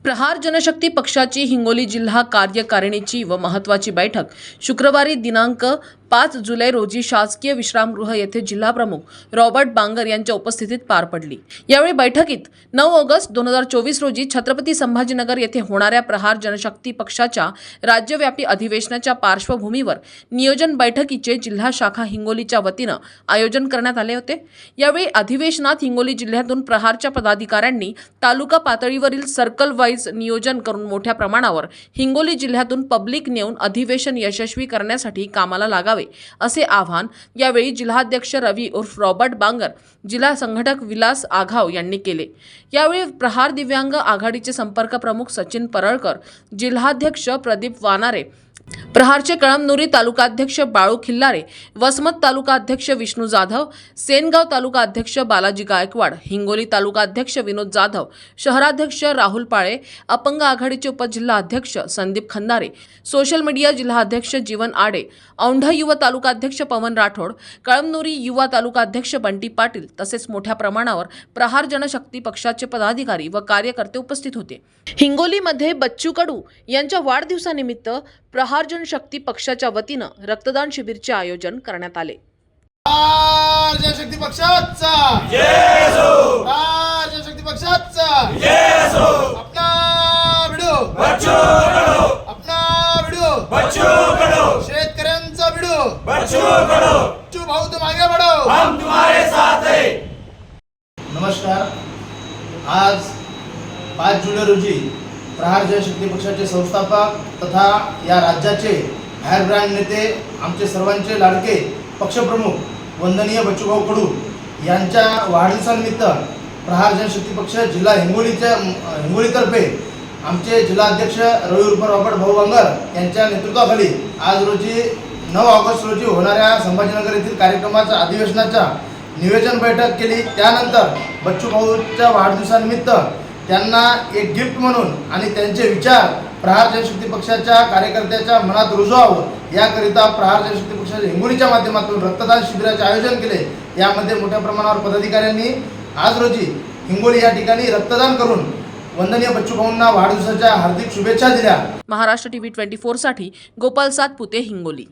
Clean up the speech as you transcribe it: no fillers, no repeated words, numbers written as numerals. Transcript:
प्रहार जनशक्ती पक्षाची हिंगोली जिल्हा कार्यकारिणीची व महत्त्वाची बैठक शुक्रवारी दिनांक 5 जुलै रोजी शासकीय विश्रामगृह येथे जिल्हाप्रमुख रॉबर्ट बांगर यांच्या उपस्थितीत पार पडली। यावेळी बैठकीत 9 ऑगस्ट 2024 रोजी छत्रपती संभाजीनगर येथे होणाऱ्या प्रहार जनशक्ती पक्षाच्या राज्यव्यापी अधिवेशनाच्या पार्श्वभूमीवर नियोजन बैठकीचे जिल्हा शाखा हिंगोलीच्या वतीनं आयोजन करण्यात आले होते। यावेळी अधिवेशनात हिंगोली जिल्ह्यातून प्रहारच्या पदाधिकाऱ्यांनी तालुका पातळीवरील सर्कल वाईज नियोजन करून मोठ्या प्रमाणावर हिंगोली जिल्ह्यातून पब्लिक नेऊन अधिवेशन यशस्वी करण्यासाठी कामाला लागावे असे आवाहन यावेळी जिल्हाध्यक्ष रवी उर्फ रॉबर्ट बांगर, जिल्हा संघटक विलास आघाव यांनी केले। यावेळी प्रहार दिव्यांग आघाडीचे संपर्क प्रमुख सचिन परळकर, जिल्हाध्यक्ष प्रदीप वानारे, प्रहारचे कळमनुरी तालुकाध्यक्ष बाळू खिल्लारे, वसमत तालुकाध्यक्ष विष्णू जाधव, सेनगाव तालुकाध्यक्ष बालाजी गायकवाड, हिंगोली तालुकाध्यक्ष विनोद जाधव, शहराध्यक्ष राहुल पाळे, अपंग आघाडीचे उपजिल्हाध्यक्ष संदीप खंदारे, सोशल मीडिया जिल्हाध्यक्ष जीवन आडे, औंढा युवा तालुकाध्यक्ष पवन राठोड, कळमनुरी युवा तालुकाध्यक्ष बंटी पाटील तसेच मोठ्या प्रमाणावर प्रहार जनशक्ती पक्षाचे पदाधिकारी व कार्यकर्ते उपस्थित होते। हिंगोलीमध्ये बच्चू कडू यांच्या वाढदिवसानिमित्त प्रहार जनशक्ती पक्षाच्या वतीनं रक्तदान शिबिरचे आयोजन करण्यात आले। प्रहार जनशक्ती पक्षाचा जय हो, प्रहार जनशक्ती पक्षाचा जय हो। अपना व्हिडिओ बच्चू कडू, अपना व्हिडिओ बच्चू कडू, शेतकऱ्यांचा व्हिडिओ बच्चू कडू, बच्चू भाऊ तुम आगे बढ़ो, हम तुम्हारे साथ हैं। नमस्कार, आज 5 जुलै रोजी प्रहार जनशक्ती पक्षाचे संस्थापक तथा या राज्याचे फायरब्रँड नेते, आमचे सर्वांचे लाडके पक्षप्रमुख वंदनीय बच्चूभाऊ कडू यांच्या वाढदिवसानिमित्त प्रहार जनशक्ती पक्ष जिल्हा हिंगोलीतर्फे आमचे जिल्हाध्यक्ष रवी उर्फ रॉबर्ट भाऊ बांगर यांच्या नेतृत्वाखाली आज रोजी 9 ऑगस्ट रोजी होणाऱ्या संभाजीनगर येथील कार्यक्रमाच्या अधिवेशनाच्या नियोजन बैठक केली। त्यानंतर बच्चूभाऊच्या वाढदिवसानिमित्त त्यांना एक गिफ्ट म्हणून आणि त्यांचे विचार प्रहार जनशक्ती पक्षाच्या कार्यकर्त्याच्या मनात रुजवावं याकरिता प्रहार जनशक्ती पक्षाच्या हिंगोलीच्या माध्यमातून रक्तदान शिबिराचे आयोजन केले। यामध्ये मोठ्या प्रमाणावर पदाधिकाऱ्यांनी आज रोजी हिंगोली या ठिकाणी रक्तदान करून वंदनीय बच्चूभाऊंना वाढदिवसाच्या हार्दिक शुभेच्छा दिल्या। महाराष्ट्र टीव्ही 24 साठी गोपाल सातपुते, हिंगोली।